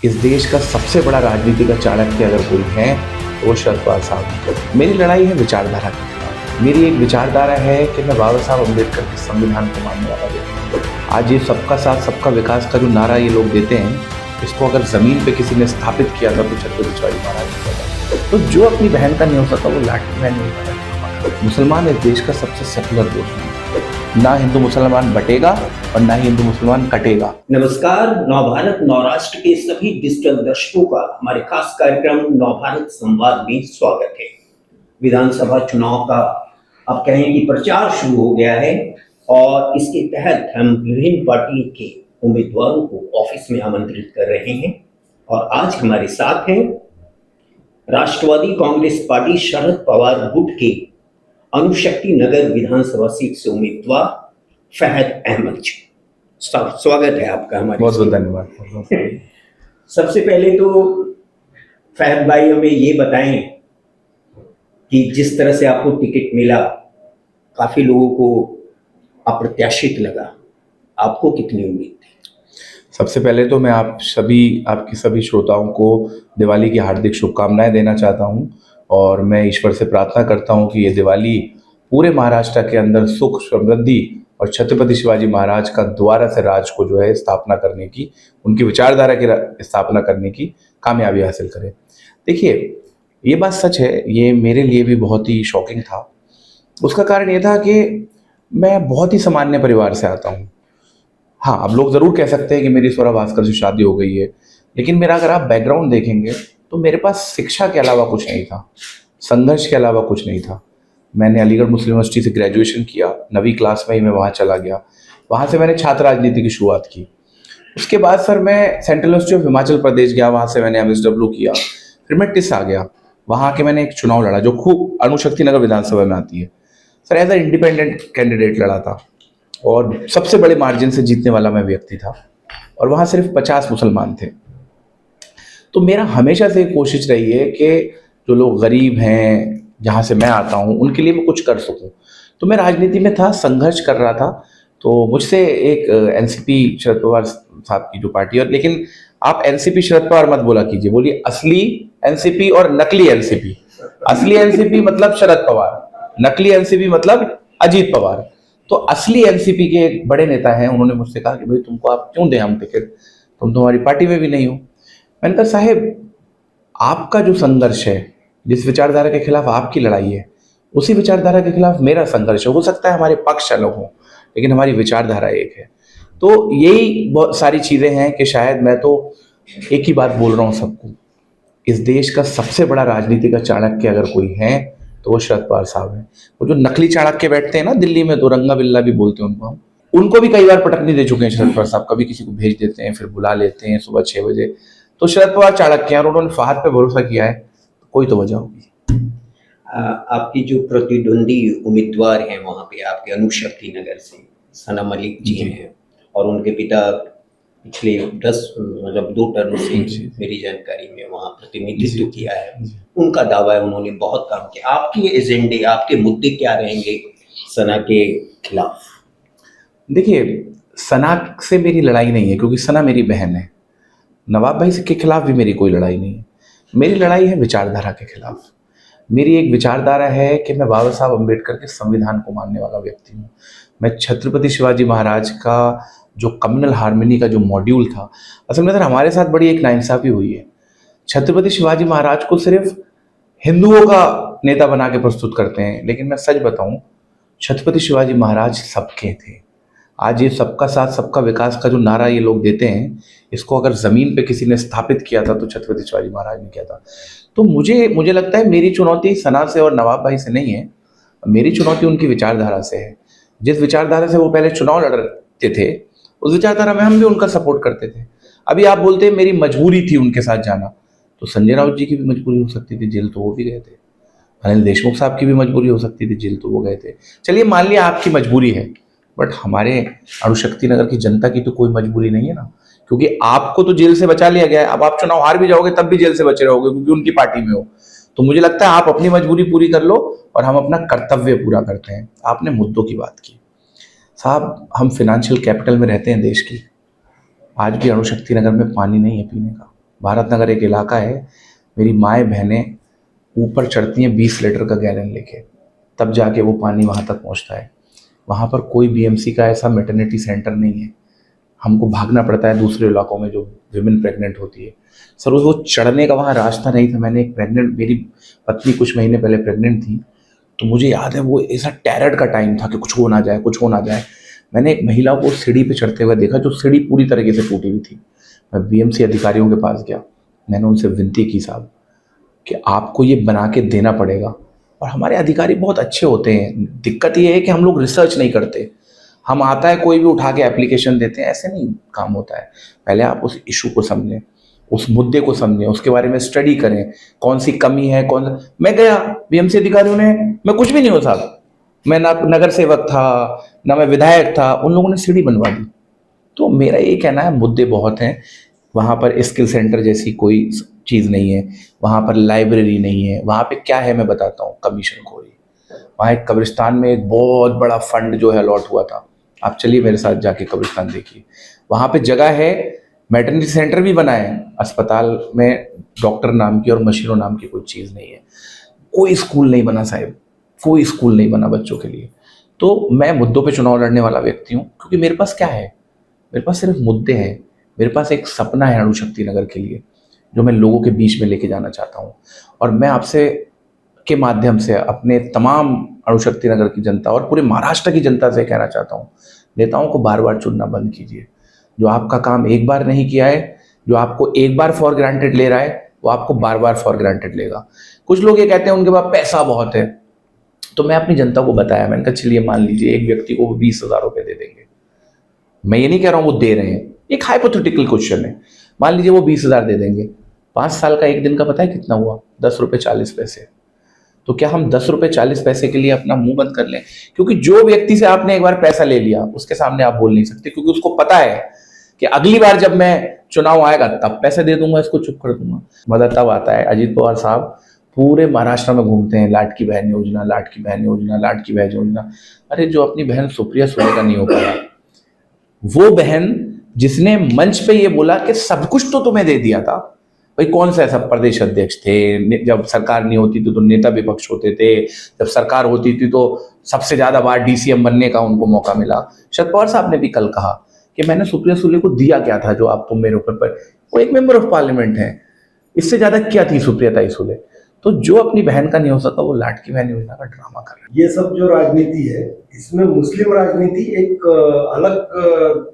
इस देश का सबसे बड़ा राजनीति का चाणक्य अगर कोई है तो वो शरद पवार साहब हैं। मेरी लड़ाई है विचारधारा के खिलाफ। मेरी एक विचारधारा है कि मैं बाबा साहब अम्बेडकर के संविधान को मानने वाला व्यक्ति हूँ। आज ये सबका साथ सबका विकास का जो नारा ये लोग देते हैं, इसको अगर जमीन पे किसी ने स्थापित किया था तो छत्रपति शिवाजी महाराज ने किया था। तो जो अपनी बहन का नहीं हो सकता वो लाठी बहन नहीं होता। मुसलमान इस देश का सबसे सेकुलर देश है। ना हिंदू मुसलमान बटेगा और ना ही हिंदू मुसलमान कटेगा। नमस्कार, नवभारत नवराष्ट्र के सभी डिजिटल दर्शकों का हमारे खास कार्यक्रम नवभारत संवाद में स्वागत है। विधानसभा चुनाव का आप कहें कि प्रचार शुरू हो गया है और इसके तहत हम विभिन्न पार्टी के उम्मीदवारों को ऑफिस में आमंत्रित कर रहे हैं। और आज हमारे साथ हैं राष्ट्रवादी कांग्रेस पार्टी शरद पवार गुट के अणुशक्ति नगर विधानसभा सीट से उम्मीदवार फहद अहमद जी। स्वागत है आपका हमारे। बहुत बहुत धन्यवाद। सबसे पहले तो फहद भाई हमें ये बताएं कि जिस तरह से आपको टिकट मिला, काफी लोगों को अप्रत्याशित लगा, आपको कितनी उम्मीद थी? सबसे पहले तो मैं आपकी सभी श्रोताओं को दिवाली की हार्दिक शुभकामनाएं देना चाहता हूं और मैं ईश्वर से प्रार्थना करता हूं कि ये दिवाली पूरे महाराष्ट्र के अंदर सुख समृद्धि और छत्रपति शिवाजी महाराज का दोबारा से राज को जो है स्थापना करने की, उनकी विचारधारा की स्थापना करने की कामयाबी हासिल करे। देखिए, ये बात सच है, ये मेरे लिए भी बहुत ही शॉकिंग था। उसका कारण ये था कि मैं बहुत ही सामान्य परिवार से आता हूँ। हाँ, अब लोग ज़रूर कह सकते हैं कि मेरी स्वरा भास्कर से शादी हो गई है, लेकिन मेरा अगर आप बैकग्राउंड देखेंगे तो मेरे पास शिक्षा के अलावा कुछ नहीं था, संघर्ष के अलावा कुछ नहीं था। मैंने अलीगढ़ मुस्लिम यूनिवर्सिटी से ग्रेजुएशन किया, 9वीं क्लास में ही मैं वहाँ चला गया। वहाँ से मैंने छात्र राजनीति की शुरुआत की। उसके बाद सर मैं central university of Himachal Pradesh गया, वहाँ से मैंने MSW किया। फिर मैं टिस आ गया, वहाँ के मैंने एक चुनाव लड़ा जो खूब अणुशक्ति नगर विधानसभा में आती है। Sir as a independent candidate लड़ा था और सबसे बड़े मार्जिन से जीतने वाला मैं व्यक्ति था और वहाँ सिर्फ 50 मुसलमान थे। तो मेरा हमेशा से कोशिश रही है कि जो लोग गरीब हैं, जहाँ से मैं आता हूँ, उनके लिए मैं कुछ कर सकूँ। तो मैं राजनीति में था, संघर्ष कर रहा था। तो मुझसे एक NCP शरद पवार साहब की जो पार्टी, और लेकिन आप NCP शरद पवार मत बोला कीजिए, बोलिए असली NCP और नकली NCP। असली NCP मतलब शरद पवार, नकली NCP मतलब अजीत पवार। तो असली NCP के एक बड़े नेता हैं, उन्होंने मुझसे कहा कि भाई तुमको आप क्यों दें हम टिकट, तुम तो हमारी पार्टी में भी नहीं हो। मैंने कहा साहेब, आपका जो संघर्ष है, जिस विचारधारा के खिलाफ आपकी लड़ाई है, उसी विचारधारा के खिलाफ मेरा संघर्ष है। हो सकता है हमारे पक्ष अलग हों, लेकिन हमारी विचारधारा एक है। तो यही बहुत सारी चीज़ें हैं कि शायद मैं तो एक ही बात बोल रहा हूँ सबको, इस देश का सबसे बड़ा राजनीति का चाणक्य अगर कोई है तो वो शरद पवार साहब हैं। वो जो नकली चाणक्य बैठते हैं ना दिल्ली में, तो रंगा बिल्ला भी बोलते हैं उनको हम, उनको भी कई बार पटकनी दे चुके हैं शरद पवार साहब। कभी किसी को भेज देते हैं, फिर बुला लेते हैं सुबह 6 बजे। तो शरद पवार चाणक्य हैं और उन्होंने फहद पे भरोसा किया है, कोई तो वजह होगी। आपकी जो प्रतिद्वंदी उम्मीदवार हैं वहाँ पे आपके अणुशक्ति नगर से सना मलिक जी हैं और उनके पिता पिछले 2 टर्म से मेरी जानकारी में वहाँ प्रतिनिधित्व किया है। उनका दावा है उन्होंने बहुत काम किया। आपके एजेंडे, आपके मुद्दे क्या रहेंगे सना के खिलाफ? देखिए, सना से मेरी लड़ाई नहीं है क्योंकि सना मेरी बहन है। नवाब भाई के खिलाफ भी मेरी कोई लड़ाई नहीं है। मेरी लड़ाई है विचारधारा के खिलाफ। मेरी एक विचारधारा है कि मैं बाबा साहब अम्बेडकर के संविधान को मानने वाला व्यक्ति हूँ। मैं छत्रपति शिवाजी महाराज का जो कम्युनल हार्मनी का जो मॉड्यूल था, असल में सर हमारे साथ बड़ी एक नाइंसाफ़ी हुई है। छत्रपति शिवाजी महाराज को सिर्फ हिंदुओं का नेता बना के प्रस्तुत करते हैं, लेकिन मैं सच बताऊं, छत्रपति शिवाजी महाराज सबके थे। आज ये सबका साथ सबका विकास का जो नारा ये लोग देते हैं, इसको अगर ज़मीन पे किसी ने स्थापित किया था तो छत्रपति शिवाजी महाराज ने किया था। तो मुझे लगता है मेरी चुनौती सना से और नवाब भाई से नहीं है, मेरी चुनौती उनकी विचारधारा से है। जिस विचारधारा से वो पहले चुनाव लड़ते थे, उस विचारधारा में हम भी उनका सपोर्ट करते थे। अभी आप बोलते हैं मेरी मजबूरी थी उनके साथ जाना, तो संजय राउत जी की भी मजबूरी हो सकती थी, जेल तो वो भी गए थे। अनिल देशमुख साहब की भी मजबूरी हो सकती थी, जेल तो वो गए थे। चलिए मान लिया आपकी मजबूरी है, बट हमारे अणुशक्ति नगर की जनता की तो कोई मजबूरी नहीं है ना, क्योंकि आपको तो जेल से बचा लिया गया है। अब आप चुनाव हार भी जाओगे तब भी जेल से बचे रहोगे क्योंकि उनकी पार्टी में हो। तो मुझे लगता है आप अपनी मजबूरी पूरी कर लो और हम अपना कर्तव्य पूरा करते हैं। आपने मुद्दों की बात की साहब, हम फिनेंशियल कैपिटल में रहते हैं देश की, आज भी अणुशक्ति नगर में पानी नहीं है पीने का। भारत नगर एक इलाका है, मेरी माएँ बहनें ऊपर चढ़ती हैं 20 लीटर का गैलन लेके, तब जाके वो पानी वहाँ तक पहुँचता है। वहाँ पर कोई बीएमसी का ऐसा मैटरनिटी सेंटर नहीं है, हमको भागना पड़ता है दूसरे इलाकों में जो विमेन प्रेग्नेंट होती है। सर वो चढ़ने का वहाँ रास्ता नहीं था। मैंने एक मेरी पत्नी कुछ महीने पहले प्रेग्नेंट थी, तो मुझे याद है वो ऐसा टेरर का टाइम था कि कुछ हो ना जाए, कुछ हो ना जाए। मैंने एक महिला को सीढ़ी पे चढ़ते हुए देखा, जो सीढ़ी पूरी तरीके से टूटी हुई थी। मैं बीएमसी अधिकारियों के पास गया, मैंने उनसे विनती की साहब कि आपको ये बना के देना पड़ेगा। और हमारे अधिकारी बहुत अच्छे होते हैं, दिक्कत ये है कि हम लोग रिसर्च नहीं करते। हम आता है कोई भी उठा के एप्लीकेशन देते हैं, ऐसे नहीं काम होता है। पहले आप उस इशू को समझें, उस मुद्दे को समझें, उसके बारे में स्टडी करें, कौन सी कमी है, मैं गया बीएमसी अधिकारियों ने, मैं कुछ भी नहीं हो साहब, मैं ना नगर सेवक था ना मैं विधायक था, उन लोगों ने सीढ़ी बनवा दी। तो मेरा ये कहना है मुद्दे बहुत हैं। वहाँ पर स्किल सेंटर जैसी कोई चीज़ नहीं है, वहाँ पर लाइब्रेरी नहीं है। वहाँ पे क्या है मैं बताता हूँ, कमीशन खोरी। वहाँ एक कब्रिस्तान में एक बहुत बड़ा फंड जो है अलॉट हुआ था, आप चलिए मेरे साथ जाके कब्रिस्तान देखिए। वहाँ पे जगह है, मैटरनिटी सेंटर भी बना है, अस्पताल में डॉक्टर नाम की और मशीनों नाम की कोई चीज़ नहीं है। कोई स्कूल नहीं बना साहब, कोई स्कूल नहीं बना बच्चों के लिए। तो मैं मुद्दों पे चुनाव लड़ने वाला व्यक्ति हूँ, क्योंकि मेरे पास क्या है, मेरे पास सिर्फ मुद्दे हैं। मेरे पास एक सपना है अणुशक्ति नगर के लिए, जो मैं लोगों के बीच में लेके जाना चाहता हूँ। और मैं आपसे के माध्यम से अपने तमाम अणुशक्ति नगर की जनता और पूरे महाराष्ट्र की जनता से कहना चाहता हूँ, नेताओं को बार बार चुनना बंद कीजिए। जो आपका काम एक बार नहीं किया है, जो आपको एक बार फॉर ग्रांटेड ले रहा है, वो आपको बार बार फॉर ग्रांटेड लेगा। कुछ लोग ये कहते हैं उनके पास पैसा बहुत है, तो मैं अपनी जनता को बताया, मैंने कहा चलिए मान लीजिए एक व्यक्ति को 20,000 रुपये दे देंगे। मैं ये नहीं कह रहा हूँ वो दे रहे हैं, एक हाइपोथेटिकल क्वेश्चन है। मान लीजिए वो 20,000 दे देंगे, 5 साल का एक दिन का पता है कितना हुआ? 10 रुपये 40 पैसे। तो क्या हम 10 रुपये 40 पैसे के लिए अपना मुंह बंद कर लें? क्योंकि जो व्यक्ति से आपने एक बार पैसा ले लिया, उसके सामने आप बोल नहीं सकते, क्योंकि उसको पता है कि अगली बार जब मैं चुनाव आएगा तब पैसे दे दूंगा, इसको चुप कर दूंगा। मजा तब आता है, अजीत पवार साहब पूरे महाराष्ट्र में घूमते हैं, लाडकी बहन योजना, लाडकी बहन योजना, लाडकी बहन योजना। अरे जो अपनी बहन सुप्रिया सुले का नहीं हो पाया, वो बहन जिसने मंच पे ये बोला कि सब कुछ तो तुम्हें दे दिया था। भाई कौन सा ऐसा प्रदेश अध्यक्ष थे, जब सरकार नहीं होती थी तो नेता विपक्ष होते थे, जब सरकार होती थी तो सबसे ज्यादा बार डीसीएम बनने का उनको मौका मिला। शरद पवार साहब ने भी कल कहा कि मैंने सुप्रिया सुले को दिया क्या था जो आपको मेरे ऊपर, वो एक मेंबर ऑफ पार्लियामेंट है, इससे ज्यादा क्या थी सुप्रिया सुले? तो जो अपनी बहन का नहीं हो सका वो लाडकी बहन योजना का ड्रामा कर रहा है। ये सब जो राजनीति है, इसमें मुस्लिम राजनीति एक अलग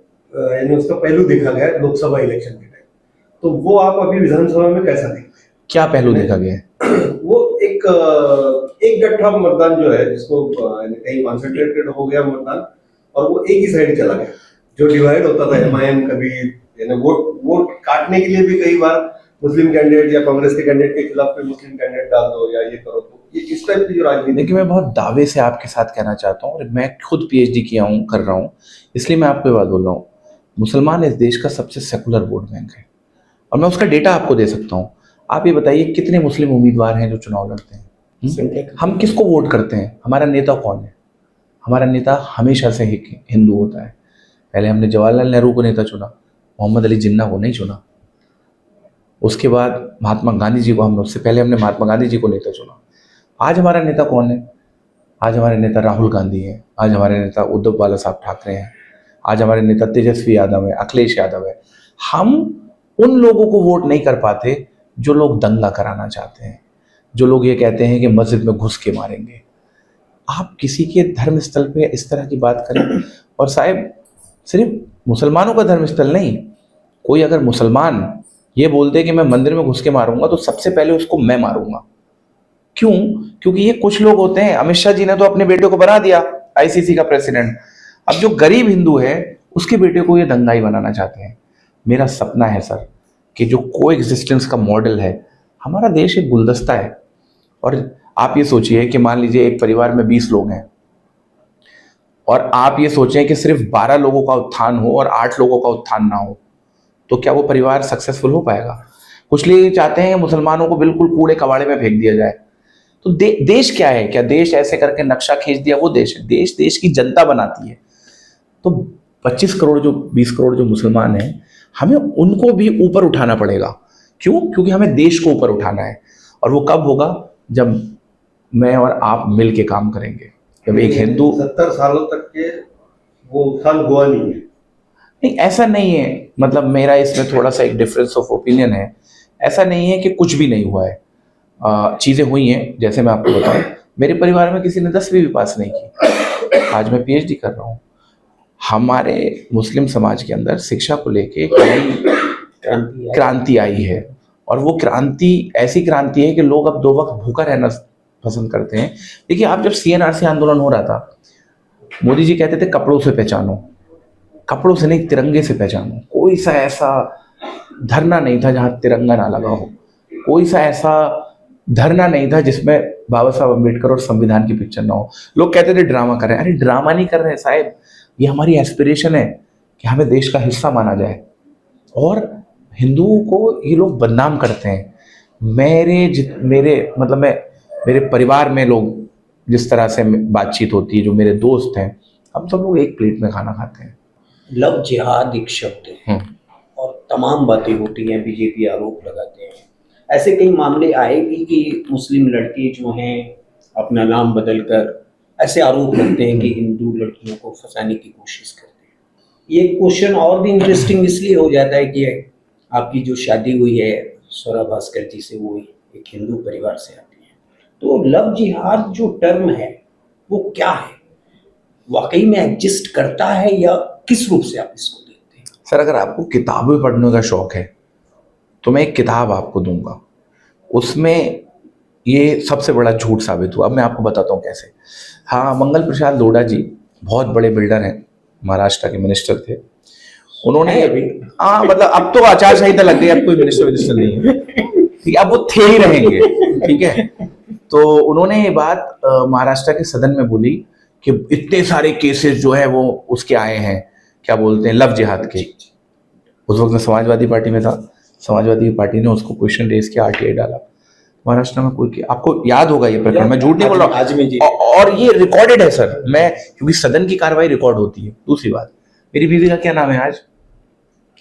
यानी उसका पहलू देखा गया है लोकसभा इलेक्शन के टाइम। तो वो आप अभी विधानसभा में कैसा देखते? क्या पहलू देखा गया है? वो एक गट्ठा मतदान जो है, जिसको कहीं कॉन्सेंट्रेटेड हो गया मतदान और वो एक ही साइड चला गया, जो डिवाइड होता था एमआईएम कभी वोट काटने के लिए भी कई बार मुस्लिम कैंडिडेट या कांग्रेस के कैंडिडेट के खिलाफ कोई मुस्लिम कैंडिडेट डाल दो या ये करो, तो ये इस टाइप की जो राजनीति। देखिए मैं बहुत दावे से आपके साथ कहना चाहता हूँ, और मैं खुद पीएचडी किया हूँ, कर रहा हूँ, इसलिए मैं आपको ये बात बोल रहा हूँ। मुसलमान इस देश का सबसे सेकुलर वोट बैंक है, और मैं उसका डेटा आपको दे सकता हूँ। आप ये बताइए कितने मुस्लिम उम्मीदवार हैं जो चुनाव लड़ते हैं? हम किसको वोट करते हैं? हमारा नेता कौन है? हमारा नेता हमेशा से एक हिंदू होता है। पहले हमने जवाहरलाल नेहरू को नेता चुना, मोहम्मद अली जिन्ना को नहीं चुना। उसके बाद महात्मा गांधी जी को हमने, उससे पहले हमने महात्मा गांधी जी को नेता चुना। आज हमारा नेता कौन है? आज हमारे नेता राहुल गांधी हैं, आज हमारे नेता उद्धव बाला साहब ठाकरे हैं, आज हमारे नेता तेजस्वी यादव है, अखिलेश यादव है। हम उन लोगों को वोट नहीं कर पाते जो लोग दंगा कराना चाहते हैं, जो लोग ये कहते हैं कि मस्जिद में घुस के मारेंगे। आप किसी के धर्म स्थल पे इस तरह की बात करें, और साहब सिर्फ मुसलमानों का धर्म स्थल नहीं, कोई अगर मुसलमान ये बोलते कि मैं मंदिर में घुस के मारूंगा तो सबसे पहले उसको मैं मारूंगा। क्यों? क्योंकि ये कुछ लोग होते हैं, अमित शाह जी ने तो अपने बेटे को बना दिया आईसीसी का प्रेसिडेंट, अब जो गरीब हिंदू है उसके बेटे को ये दंगाई बनाना चाहते हैं। मेरा सपना है सर कि जो को एग्जिस्टेंस का मॉडल है, हमारा देश एक गुलदस्ता है। और आप ये सोचिए कि मान लीजिए एक परिवार में 20 लोग हैं, और आप ये सोचें कि सिर्फ 12 लोगों का उत्थान हो और 8 लोगों का उत्थान ना हो, तो क्या वो परिवार सक्सेसफुल हो पाएगा? कुछ लोग चाहते हैं मुसलमानों को बिल्कुल कूड़े कबाड़े में फेंक दिया जाए। तो देश क्या है? क्या देश ऐसे करके नक्शा खींच दिया वो देश है? देश की जनता बनाती है। तो 25 करोड़ जो 20 करोड़ जो मुसलमान हैं, हमें उनको भी ऊपर उठाना पड़ेगा। क्यों? क्योंकि हमें देश को ऊपर उठाना है। और वो कब होगा? जब मैं और आप मिल के काम करेंगे। जब एक हिंदू 70 सालों तक के वो उत्थान हुआ नहीं है। नहीं, ऐसा नहीं है, मतलब मेरा इसमें थोड़ा सा एक डिफरेंस ऑफ ओपिनियन है। ऐसा नहीं है कि कुछ भी नहीं हुआ है, चीज़ें हुई हैं। जैसे मैं आपको बताऊं, मेरे परिवार में किसी ने 10वीं भी पास नहीं की, आज मैं पीएचडी कर रहा हूँ। हमारे मुस्लिम समाज के अंदर शिक्षा को लेके कई क्रांति आई है, और वो क्रांति ऐसी क्रांति है कि लोग अब 2 वक्त भूखा रहना पसंद करते हैं। देखिए, आप जब सीएनआरसी आंदोलन हो रहा था, मोदी जी कहते थे कपड़ों से पहचानो, कपड़ों से नहीं, तिरंगे से पहचानो। कोई सा ऐसा धरना नहीं था जहां तिरंगा ना लगा हो, कोई सा ऐसा धरना नहीं था जिसमें बाबा साहब अम्बेडकर और संविधान की पिक्चर ना हो। लोग कहते थे ड्रामा कर रहे हैं। अरे ड्रामा नहीं कर रहे हैं साहब, ये हमारी एस्पिरेशन है कि हमें देश का हिस्सा माना जाए। और हिंदुओं को ये लोग बदनाम करते हैं। मेरे परिवार में लोग जिस तरह से बातचीत होती है, जो मेरे दोस्त हैं, हम सब लोग एक प्लेट में खाना खाते हैं। लव जिहाद एक शब्द है और तमाम बातें होती हैं, बीजेपी आरोप लगाते हैं। ऐसे कई मामले आए भी कि मुस्लिम लड़के जो हैं अपना नाम बदलकर ऐसे आरोप लगते हैं कि हिंदू लड़कियों को फंसाने की कोशिश करते हैं। ये क्वेश्चन और भी इंटरेस्टिंग इसलिए हो जाता है कि आपकी जो शादी हुई है स्वरा भास्कर जी से, वो एक हिंदू परिवार से आती है। तो लव जिहाद जो टर्म है वो क्या है, वाकई में एग्जिस्ट करता है या किस रूप से आप इसको देखते हैं? सर, अगर आपको किताबें पढ़ने का शौक है तो मैं एक किताब आपको दूंगा, उसमें ये सबसे बड़ा झूठ साबित हुआ। अब मैं आपको बताता हूँ कैसे। हाँ, मंगल प्रसाद लोढ़ा जी बहुत बड़े बिल्डर हैं, महाराष्ट्र के मिनिस्टर थे। उन्होंने हाँ, मतलब अब तो आचार संहिता लग गई, अब कोई मिनिस्टर नहीं है, ठीक है, अब वो थे ही रहेंगे, ठीक है। तो उन्होंने ये बात महाराष्ट्र के सदन में बोली कि इतने सारे केसेस जो है वो उसके आए हैं, क्या बोलते हैं, लव जिहाद के। उस वक्त मैं समाजवादी पार्टी में था, समाजवादी पार्टी ने उसको क्वेश्चन रेज किया, आरटीआई डाला। महाराष्ट्र में कोई, आपको याद होगा ये प्रकरण, मैं झूठ नहीं बोल रहा हूँ, और ये रिकॉर्डेड है सर। मैं, क्योंकि सदन की कार्रवाई रिकॉर्ड होती है। दूसरी बात, मेरी बीवी का क्या नाम है आज?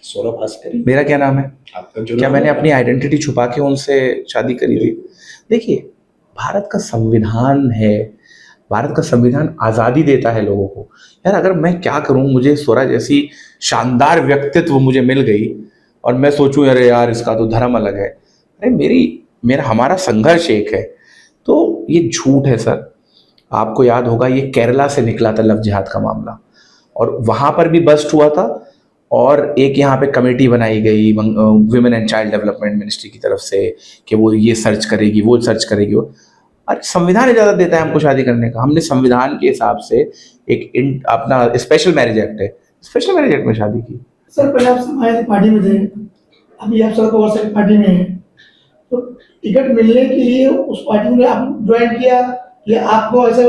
स्वरा भास्कर। मेरा क्या नाम है? आपका जो क्या मैंने अपनी आइडेंटिटी छुपा के उनसे शादी करी थी? देखिए, भारत का संविधान है, भारत का संविधान आज़ादी देता है लोगों को। यार, अगर मैं क्या करूं, मुझे स्वरा जैसी शानदार व्यक्तित्व मुझे मिल गई और मैं सोचूं अरे यार इसका तो धर्म अलग है, अरे मेरा हमारा संघर्ष एक है। तो ये झूठ है सर। आपको याद होगा, ये केरला से निकला था लव जिहाद का मामला, और वहां पर भी बस्ट हुआ था। और एक यहाँ पे कमेटी बनाई गई women and child development ministry की तरफ से कि वो ये सर्च करेगी, वो सर्च करेगी। अरे संविधान इजाजत देता है हमको शादी करने का। हमने संविधान के हिसाब से अपना स्पेशल मैरिज एक्ट है, स्पेशल मैरिज एक्ट में शादी की। सर, पहले आप समाजवादी पार्टी में थे, अभी आप शरद पवार साहब की पार्टी में हैं, तो टिकट मिलने के लिए उस पार्टी में आप ज्वाइन किया या आपको ऐसे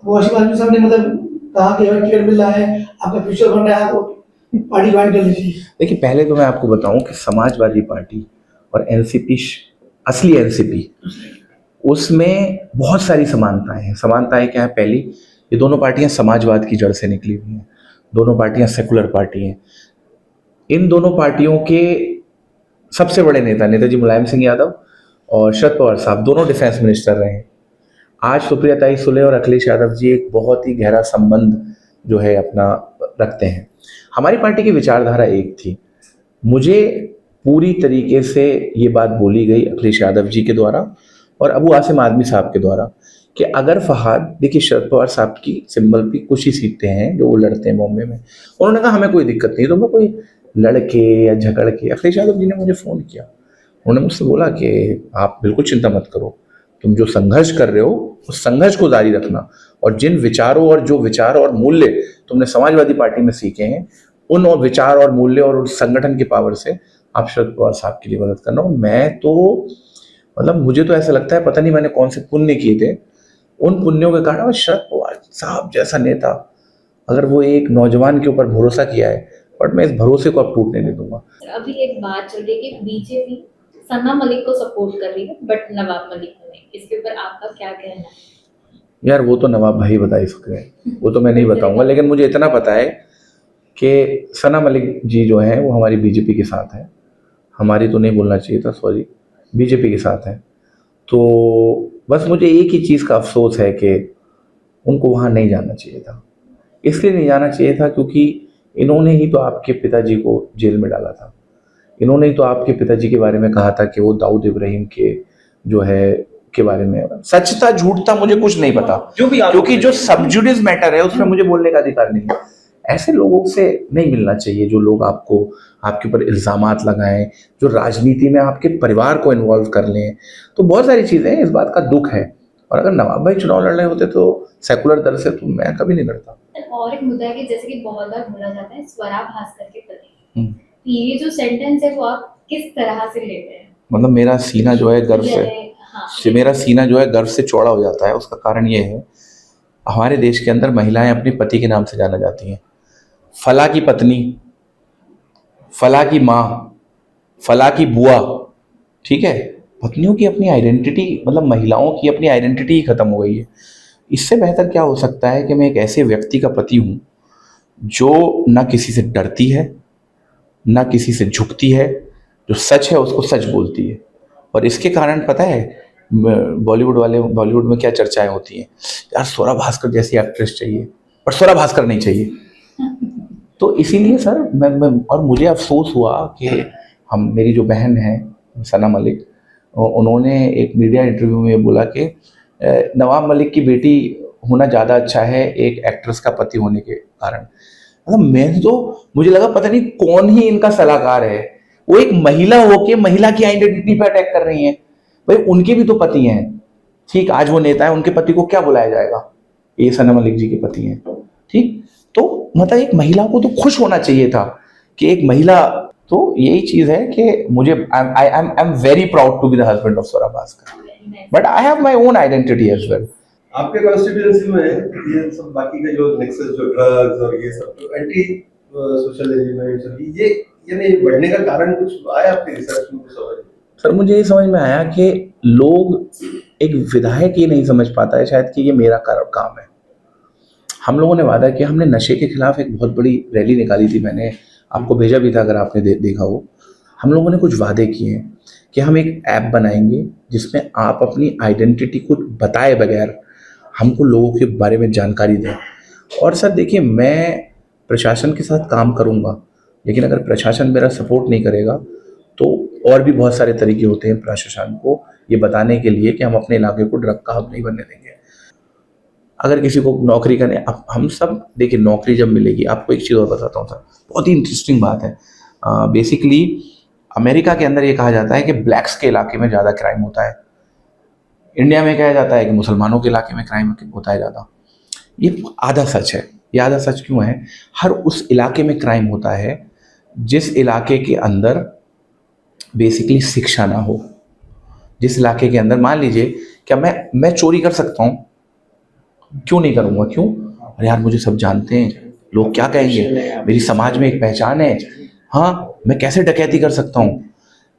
वॉशिंग आदमी साहब ने मतलब कहा कि अगर टिकट मिल रहा है, आपका फ्यूचर बन रहा है, आपको पार्टी ज्वाइन कर लीजिए? देखिए, पहले तो मैं आपको बताऊं कि समाजवादी पार्टी और एनसीपी, असली एनसीपी, उसमें बहुत सारी समानताएं हैं। समानताएं क्या है? पहली, ये दोनों पार्टियां समाजवाद की जड़ से निकली हुई हैं, दोनों पार्टियां सेकुलर पार्टी हैं। इन दोनों पार्टियों के सबसे बड़े नेता नेताजी मुलायम सिंह यादव और शरद पवार साहब दोनों डिफेंस मिनिस्टर रहे हैं। आज सुप्रिया सुले और अखिलेश यादव जी एक बहुत ही गहरा संबंध जो है अपना रखते हैं। हमारी पार्टी की विचारधारा एक थी। मुझे पूरी तरीके से ये बात बोली गई अखिलेश यादव जी के द्वारा और अबू आसिम आदमी साहब के द्वारा कि अगर फहाद, देखिए शरद पवार साहब की सिंबल की कुछ ही सीटें हैं जो वो लड़ते हैं बॉम्बे में, उन्होंने कहा हमें कोई दिक्कत नहीं, तो मैं कोई लड़के या झगड़ के। अखिलेश यादव जी ने मुझे फ़ोन किया, उन्होंने मुझसे बोला कि आप बिल्कुल चिंता मत करो, तुम जो संघर्ष कर रहे हो उस संघर्ष को जारी रखना, और जिन विचारों और जो विचार और मूल्य तुमने समाजवादी पार्टी में सीखे हैं, उन और विचार और मूल्य और उस संगठन की पावर से आप शरद पवार साहब के लिए मदद करना। मैं तो मतलब मुझे तो ऐसा लगता है पता नहीं मैंने कौन से पुण्य किए थे, उन पुण्यों के कारण शरद पवार साहब जैसा नेता, अगर वो एक नौजवान के ऊपर भरोसा किया है, बट मैं इस भरोसे को अब टूटने नहीं दूंगा। अभी एक बात चल रही है कि बीजेपी सना मलिक को सपोर्ट कर रही है बट नवाब मलिक को नहीं, इसके ऊपर आपका क्या कहना है? यार वो तो नवाब भाई बता ही सकते हैं, वो तो मैं नहीं बताऊंगा, लेकिन मुझे इतना पता है कि सना मलिक जी जो हैं वो हमारी बीजेपी के साथ हैं, हमारी तो नहीं बोलना चाहिए था, सॉरी, बीजेपी के साथ हैं। तो बस मुझे एक ही चीज़ का अफसोस है कि उनको वहाँ नहीं जाना चाहिए था। इसलिए नहीं जाना चाहिए था क्योंकि इन्होंने ही तो आपके पिताजी को जेल में डाला था। इन्होंने ही तो आपके पिताजी के बारे में कहा था कि वो दाऊद इब्राहिम के जो है के बारे में, सच था झूठ था मुझे कुछ नहीं पता, जो भी क्योंकि जो सबजुडिस मैटर है उसमें मुझे बोलने का अधिकार नहीं है। ऐसे लोगों से नहीं मिलना चाहिए जो लोग आपको आपके ऊपर इल्ज़ामात लगाएं, जो राजनीति में आपके परिवार को इन्वॉल्व कर लें। तो बहुत सारी चीज़ें हैं, इस बात का दुख है। और अगर नवाब भाई चुनाव लड़ रहे होते तो सेकुलर दर से तो मैं कभी नहीं लड़ता। और एक मुद्दा है कि जैसे कि बहुत बार बोला जाता है स्वरा भास्कर के प्रति, हम्म। ये जो सेंटेंस है वो आप किस तरह से लेते हैं? मतलब मेरा सीना जो है गर्व से, हाँ, मेरा सीना जो है गर्व से चौड़ा हो जाता है। उसका कारण ये है, हमारे देश के अंदर महिलाएं अपने पति के नाम से जाना जाती हैं। फला की पत्नी, फला की माँ, फला की बुआ, ठीक है। पत्नियों की अपनी आइडेंटिटी, मतलब महिलाओं की अपनी आइडेंटिटी ही खत्म हो गई है। इससे बेहतर क्या हो सकता है कि मैं एक ऐसे व्यक्ति का पति हूँ जो ना किसी से डरती है, ना किसी से झुकती है, जो सच है उसको सच बोलती है। और इसके कारण पता है बॉलीवुड में क्या चर्चाएं होती हैं, यार स्वरा भास्कर जैसी एक्ट्रेस चाहिए, पर स्वरा भास्कर नहीं चाहिए। तो इसीलिए सर मैं और मुझे अफसोस हुआ कि मेरी जो बहन है सना मलिक, उन्होंने एक मीडिया इंटरव्यू में बोला कि नवाब मलिक की बेटी होना ज़्यादा अच्छा है एक एक्ट्रेस का पति होने के कारण। मतलब मैं तो, मुझे लगा पता नहीं कौन ही इनका सलाहकार है, वो एक महिला होके महिला की आइडेंटिटी पे अटैक कर रही हैं। भाई उनके भी तो पति हैं, ठीक, आज वो नेता है, उनके पति को क्या बुलाया जाएगा, ये सना मलिक जी के पति हैं, ठीक। तो मतलब एक महिला को तो खुश होना चाहिए था कि एक महिला, तो यही चीज है कि मुझे I am very proud to be the husband of Swara Bhaskar, but I have my own identity as well. आपके कॉन्स्टिट्यूएंसी में ये सब बाकी का जो नेक्सस, जो ड्रग्स और ये सब जो एंटी सोशल एलिमेंट्स, ये नहीं बढ़ने का कारण कुछ आया आपके रिसर्च में समझ? सर मुझे ये समझ में आया कि लोग, एक विधायक ये नहीं समझ पाता है शायद कि ये मेरा काम है। हम लोगों ने वादा किया, हमने नशे के खिलाफ एक बहुत बड़ी रैली निकाली थी, मैंने आपको भेजा भी था अगर आपने देखा हो। हम लोगों ने कुछ वादे किए हैं कि हम एक ऐप बनाएंगे जिसमें आप अपनी आइडेंटिटी को बताए बगैर हमको लोगों के बारे में जानकारी दें। और सर देखिए, मैं प्रशासन के साथ काम करूंगा, लेकिन अगर प्रशासन मेरा सपोर्ट नहीं करेगा तो और भी बहुत सारे तरीके होते हैं प्रशासन को ये बताने के लिए कि हम अपने इलाके को ड्रग का हब नहीं बनने देंगे। अगर किसी को नौकरी करने, अब हम सब देखिए, नौकरी जब मिलेगी, आपको एक चीज़ और बताता हूँ सर, बहुत ही इंटरेस्टिंग बात है। बेसिकली अमेरिका के अंदर ये कहा जाता है कि ब्लैक्स के इलाके में ज़्यादा क्राइम होता है, इंडिया में कहा जाता है कि मुसलमानों के इलाके में क्राइम होता है ज़्यादा। ये आधा सच है। ये आधा सच क्यों है? हर उस इलाके में क्राइम होता है जिस इलाके के अंदर बेसिकली शिक्षा ना हो, जिस इलाके के अंदर, मान लीजिए क्या मैं चोरी कर सकता हूँ, क्यों नहीं करूँगा, क्यों? अरे यार मुझे सब जानते हैं, लोग क्या कहेंगे, मेरी समाज में एक पहचान है, हाँ मैं कैसे डकैती कर सकता हूँ।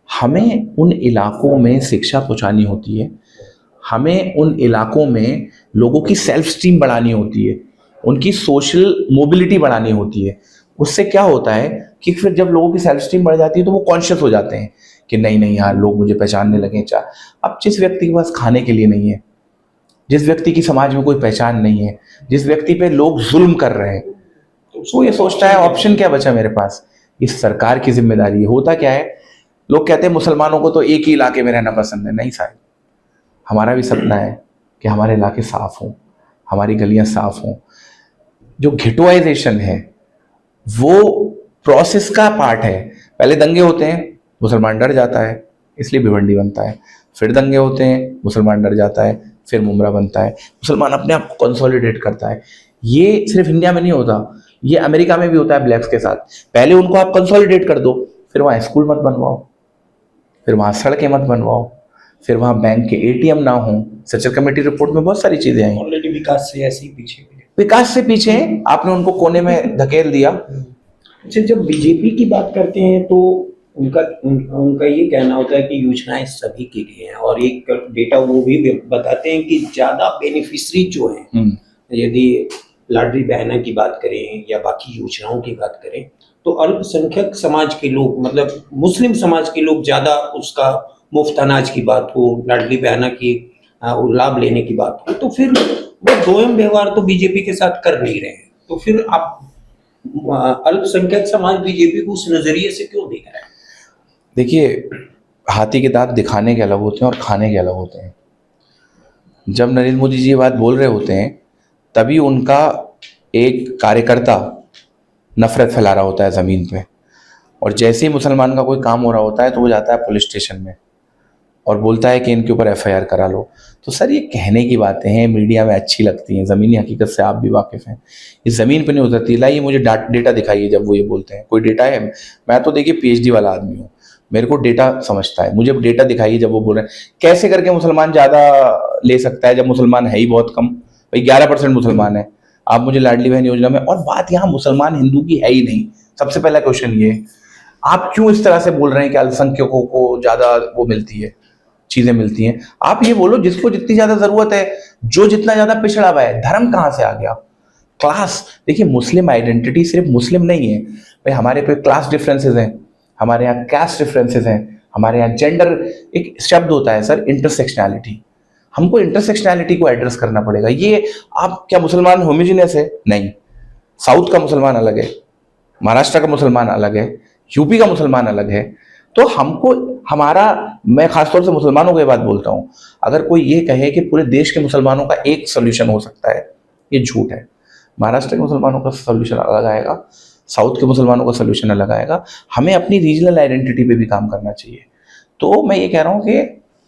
हमें उन इलाकों में शिक्षा पहुँचानी होती है, हमें उन इलाकों में लोगों की सेल्फ स्टीम बढ़ानी होती है, उनकी सोशल मोबिलिटी बढ़ानी होती है। उससे क्या होता है कि फिर जब लोगों की सेल्फ स्टीम बढ़ जाती है तो वो कॉन्शियस हो जाते हैं कि नहीं नहीं यार, लोग मुझे पहचानने लगे। अब जिस व्यक्ति के पास खाने के लिए नहीं है, जिस व्यक्ति की समाज में कोई पहचान नहीं है, जिस व्यक्ति पे लोग जुल्म कर रहे हैं, वो ये सोचता है ऑप्शन क्या बचा मेरे पास। इस सरकार की जिम्मेदारी है। होता क्या है, लोग कहते हैं मुसलमानों को तो एक ही इलाके में रहना पसंद है। नहीं साहब, हमारा भी सपना है कि हमारे इलाके साफ हों, हमारी गलियां साफ हों। जो घिटोआइजेशन है वो प्रोसेस का पार्ट है। पहले दंगे होते हैं, मुसलमान डर जाता है इसलिए भिवंडी बनता है, फिर दंगे होते हैं, मुसलमान डर जाता है, फिर मुमरा बनता है, मुसलमान अपने आप को कंसोलिडेट करता है। ये सिर्फ इंडिया में नहीं होता, ये अमेरिका में भी होता है ब्लैक्स के साथ। पहले उनको आप कंसोलिडेट कर दो, फिर वहाँ स्कूल मत बनवाओ, फिर वहाँ सड़कें मत बनवाओ, फिर वहाँ बैंक के ATM ना हो। सचल कमेटी रिपोर्ट में बहुत सारी चीजें आई। ऑलरेडी विकास से ऐसे ही पीछे, विकास से पीछे आपने उनको कोने में धकेल दिया। अच्छा, जब बीजेपी की बात करते हैं तो उनका ये कहना होता है कि योजनाएं सभी के लिए हैं, और एक डेटा वो भी बताते हैं कि ज्यादा बेनिफिशियरी जो हैं, यदि लाडली बहना की बात करें या बाकी योजनाओं की बात करें, तो अल्पसंख्यक समाज के लोग, मतलब मुस्लिम समाज के लोग ज़्यादा उसका मुफ्त अनाज की बात हो, लाडली बहना की वो लाभ लेने की बात हो, तो फिर वो दोयम व्यवहार तो बीजेपी के साथ कर नहीं रहे हैं। तो फिर आप अल्पसंख्यक समाज बीजेपी को उस नजरिए से क्यों देख रहा है? देखिए, हाथी के दांत दिखाने के अलग होते हैं और खाने के अलग होते हैं। जब नरेंद्र मोदी जी ये बात बोल रहे होते हैं तभी उनका एक कार्यकर्ता नफरत फैला रहा होता है ज़मीन पे, और जैसे ही मुसलमान का कोई काम हो रहा होता है तो वो जाता है पुलिस स्टेशन में और बोलता है कि इनके ऊपर FIR करा लो। तो सर, ये कहने की बातें हैं, मीडिया में अच्छी लगती हैं, ज़मीनी हकीकत से आप भी वाकिफ़ हैं, इस ज़मीन पे नहीं उतरती। लाइए मुझे डेटा दिखाइए जब वो ये बोलते हैं। कोई डेटा है? मैं तो देखिए PhD वाला आदमी हूँ, मेरे को डेटा समझता है, मुझे डेटा दिखाइए जब वो बोल रहे हैं। कैसे करके मुसलमान ज़्यादा ले सकता है जब मुसलमान है ही बहुत कम? भाई 11% मुसलमान है, आप मुझे लाडली बहन योजना में, और बात यहाँ मुसलमान हिंदू की है ही नहीं। सबसे पहला क्वेश्चन ये, आप क्यों इस तरह से बोल रहे हैं कि अल्पसंख्यकों को ज़्यादा वो मिलती है, चीज़ें मिलती हैं? आप ये बोलो जिसको जितनी ज़्यादा ज़रूरत है, जो जितना ज़्यादा पिछड़ा हुआ है। धर्म कहाँ से आ गया? क्लास। देखिए, मुस्लिम आइडेंटिटी सिर्फ मुस्लिम नहीं है भाई, हमारे पे क्लास डिफरेंसेस हैं, हमारे यहाँ कैस्ट डिफरेंसेस हैं, हमारे यहाँ जेंडर, एक शब्द होता है सर इंटरसेक्शनैलिटी, हमको इंटरसेक्शनैलिटी को एड्रेस करना पड़ेगा। ये आप क्या मुसलमान होमोजीनियस है? नहीं। साउथ का मुसलमान अलग है, महाराष्ट्र का मुसलमान अलग है, यूपी का मुसलमान अलग है। तो हमको हमारा, मैं खासतौर से मुसलमानों को ये बात बोलता हूँ, अगर कोई ये कहे कि पूरे देश के मुसलमानों का एक सोल्यूशन हो सकता है, ये झूठ है। महाराष्ट्र के मुसलमानों का सोल्यूशन अलग आएगा, साउथ के मुसलमानों का सोल्यूशन अलग आएगा। हमें अपनी रीजनल आइडेंटिटी पे भी काम करना चाहिए। तो मैं ये कह रहा हूँ कि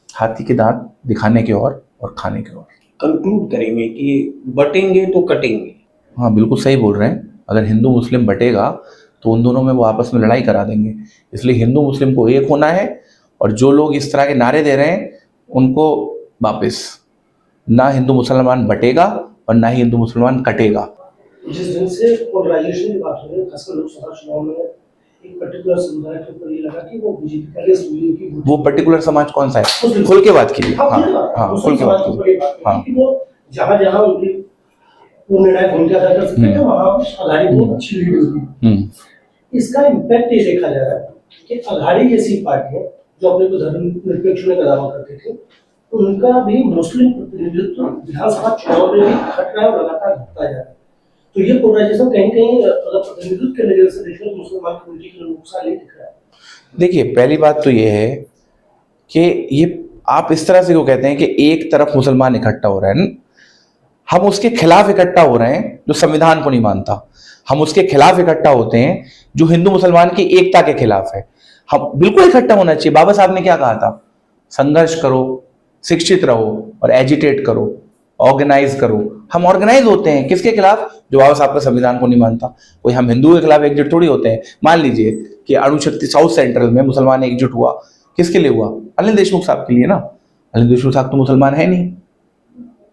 हाथी के दांत दिखाने के और खाने के और। कंक्लूड करेंगे कि बटेंगे तो कटेंगे। हाँ, बिल्कुल सही बोल रहे हैं। अगर हिंदू मुस्लिम बटेगा तो उन दोनों में वो आपस में लड़ाई करा देंगे। इसलिए हिंदू मुस्लिम को एक होना है, और जो लोग इस तरह के नारे दे रहे हैं उनको वापस, ना हिंदू मुसलमान बटेगा और ना ही हिंदू मुसलमान कटेगा। जिस दिन से पोलराइजेशन की बात हो रही है, खासकर लोकसभा चुनाव में एक पर्टिकुलर समुदाय के ऊपर ये लगा कि वो बीजेपी का अगेंस्ट हुई कि वो पर्टिकुलर समाज कौन सा है? खुल के बात कीजिए। हाँ हाँ, खुल के बात कीजिए। हाँ, कि वो जहाँ जहाँ उनकी वो निर्णायक भूमिका अदा कर सकते हैं, वहाँ अघाड़ी बहुत अच्छी लीड होगी। इसका इम्पैक्ट ये देखा जा रहा है कि अघाड़ी जैसी पार्टियां जो अपने को धर्मनिरपेक्ष होने का दावा करते थे, उनका भी मुस्लिम प्रतिनिधित्व विधानसभा चुनाव में भी घट रहा है और लगातार घटता जा रहा है। तो ये पोलराइजेशन कहीं कहीं अगर प्रतिनिधित्व के नजर से देखें तो मुसलमान कम्युनिटी के लिए नुकसान नहीं दिख रहा है। देखिए, पहली बात तो ये है कि ये आप इस तरह से क्यों कहते हैं कि एक तरफ मुसलमान इकट्ठा हो रहा है? हम उसके खिलाफ इकट्ठा हो रहे हैं जो संविधान को नहीं मानता। हम उसके खिलाफ इकट्ठा होते हैं जो हिंदू मुसलमान की एकता के खिलाफ है। हम बिल्कुल इकट्ठा होना चाहिए। बाबा साहब ने क्या कहा था? संघर्ष करो, शिक्षित रहो और एजिटेट करो, ऑर्गेनाइज करो। हम ऑर्गेनाइज होते हैं किसके खिलाफ? जो बाबा साहब का संविधान को नहीं मानता। कोई हम हिंदुओं के खिलाफ एकजुट थोड़ी होते हैं। मान लीजिए कि अणुशक्ति साउथ सेंट्रल में मुसलमान एकजुट हुआ, किसके लिए हुआ? अनिल देशमुख साहब के लिए ना। अनिल देशमुख साहब तो मुसलमान है नहीं।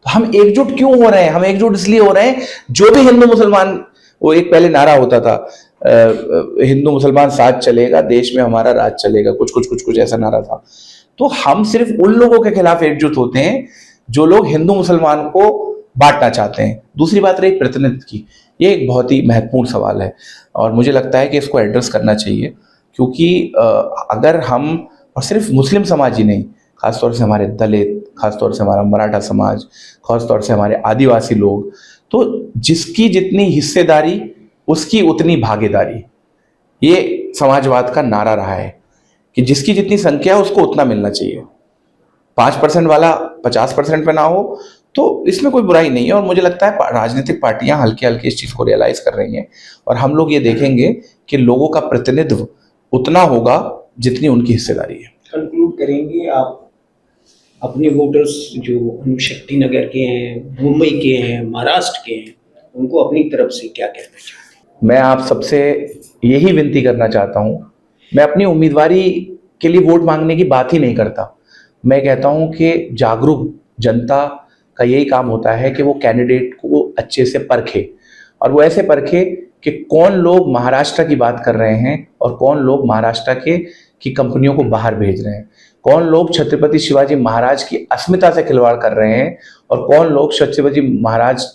तो हम एकजुट क्यों हो रहे हैं? हम एकजुट इसलिए हो रहे हैं, जो भी हिंदू मुसलमान, वो एक पहले नारा होता था, हिंदू मुसलमान साथ चलेगा, देश में हमारा राज चलेगा, कुछ ऐसा नारा था। तो हम सिर्फ उन लोगों के खिलाफ एकजुट होते हैं जो लोग हिंदू मुसलमान को बांटना चाहते हैं। दूसरी बात रही प्रतिनिधित्व की, ये एक बहुत ही महत्वपूर्ण सवाल है और मुझे लगता है कि इसको एड्रेस करना चाहिए, क्योंकि अगर हम, और सिर्फ मुस्लिम समाज ही नहीं, खासतौर से हमारे दलित, खासतौर से हमारा मराठा समाज, खासतौर से हमारे आदिवासी लोग, तो जिसकी जितनी हिस्सेदारी उसकी उतनी भागीदारी, ये समाजवाद का नारा रहा है कि जिसकी जितनी संख्या है उसको उतना मिलना चाहिए। 5% वाला 50% पे ना हो, तो इसमें कोई बुराई नहीं है। और मुझे लगता है राजनीतिक पार्टियां हल्के हल्के इस चीज़ को रियलाइज कर रही हैं, और हम लोग ये देखेंगे कि लोगों का प्रतिनिधित्व उतना होगा जितनी उनकी हिस्सेदारी है। कंक्लूड करेंगे, आप अपने वोटर्स जो शक्ति नगर के हैं, मुंबई के हैं, महाराष्ट्र के हैं, उनको अपनी तरफ से क्या कहना चाहिए? मैं आप सबसे यही विनती करना चाहता हूँ, मैं अपनी उम्मीदवारी के लिए वोट मांगने की बात ही नहीं करता। मैं कहता हूँ कि जागरूक जनता का यही काम होता है कि वो कैंडिडेट को अच्छे से परखे, और वो ऐसे परखे कि कौन लोग महाराष्ट्र की बात कर रहे हैं और कौन लोग महाराष्ट्र की कंपनियों को बाहर भेज रहे हैं, कौन लोग छत्रपति शिवाजी महाराज की अस्मिता से खिलवाड़ कर रहे हैं और कौन लोग छत्रपति महाराज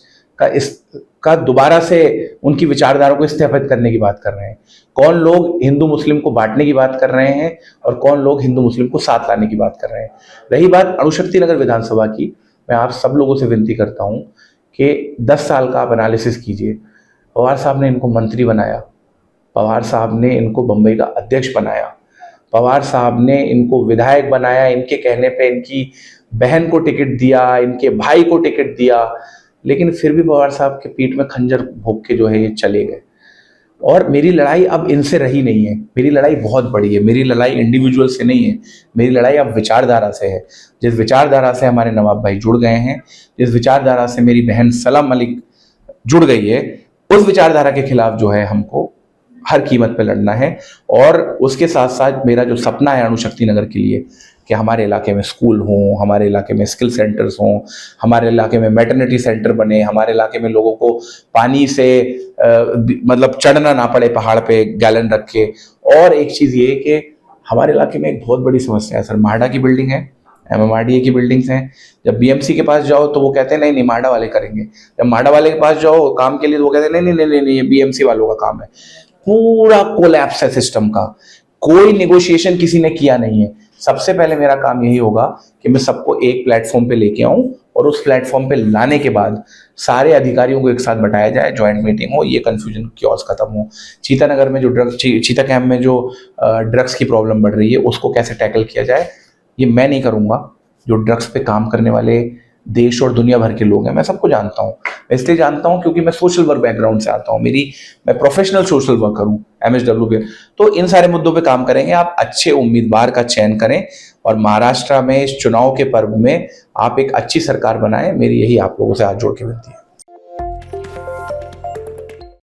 का दोबारा से उनकी विचारधारा को स्थापित करने की बात कर रहे हैं, कौन लोग हिंदू मुस्लिम को बांटने की बात कर रहे हैं और कौन लोग हिंदू मुस्लिम को साथ लाने की बात कर रहे हैं। रही बात अणुशक्ति नगर विधानसभा की, मैं आप सब लोगों से विनती करता हूं कि 10 साल का आप एनालिसिस कीजिए। पवार साहब ने इनको मंत्री बनाया, पवार साहब ने इनको बम्बई का अध्यक्ष बनाया, पवार साहब ने इनको विधायक बनाया, इनके कहने पे इनकी बहन को टिकट दिया, इनके भाई को टिकट दिया, लेकिन फिर भी पवार साहब के पीठ में खंजर भोग के जो है ये चले गए। और मेरी लड़ाई अब इनसे रही नहीं है, मेरी लड़ाई बहुत बड़ी है, मेरी लड़ाई इंडिविजुअल से नहीं है, मेरी लड़ाई अब विचारधारा से है। जिस विचारधारा से हमारे नवाब भाई जुड़ गए हैं, जिस विचारधारा से मेरी बहन सलाम मलिक जुड़ गई है, उस विचारधारा के खिलाफ जो है हमको हर कीमत पे लड़ना है। और उसके साथ साथ मेरा जो सपना है अणुशक्ति नगर के लिए कि हमारे इलाके में स्कूल हों, हमारे इलाके में स्किल सेंटर्स हों, हमारे इलाके में मैटरनिटी सेंटर बने, हमारे इलाके में लोगों को पानी से मतलब चढ़ना ना पड़े पहाड़ पे गैलन रख के। और एक चीज़ ये कि हमारे इलाके में एक बहुत बड़ी समस्या है सर, माडा की बिल्डिंग है, MMRDA की बिल्डिंग्स हैं। जब BMC के पास जाओ तो वो कहते हैं नहीं माडा वाले करेंगे, जब माडा वाले के पास जाओ काम के लिए तो वो कहते हैं नहीं ये BMC वालों का काम है। पूरा कोलैप्स है सिस्टम का, कोई नेगोशिएशन किसी ने किया नहीं है। सबसे पहले मेरा काम यही होगा कि मैं सबको एक प्लेटफॉर्म पे लेके आऊं और उस प्लेटफॉर्म पे लाने के बाद सारे अधिकारियों को एक साथ बैठाया जाए, ज्वाइंट मीटिंग हो, ये कंफ्यूजन क्योस खत्म हो। चीतानगर में जो चीता कैंप में जो ड्रग्स की प्रॉब्लम बढ़ रही है उसको कैसे टैकल किया जाए, ये मैं नहीं करूंगा। जो ड्रग्स पे काम करने वाले देश और दुनिया भर के लोग हैं, मैं सबको जानता हूँ। मैं इसलिए जानता हूँ क्योंकि मैं सोशल वर्क बैकग्राउंड से आता हूँ, मैं प्रोफेशनल सोशल वर्कर हूँ, MSW पे। तो इन सारे मुद्दों पे काम करेंगे। आप अच्छे उम्मीदवार का चयन करें और महाराष्ट्र में इस चुनाव के पर्व में आप एक अच्छी सरकार बनाएं। मेरी यही आप लोगों से हाथ जोड़ के विनती है।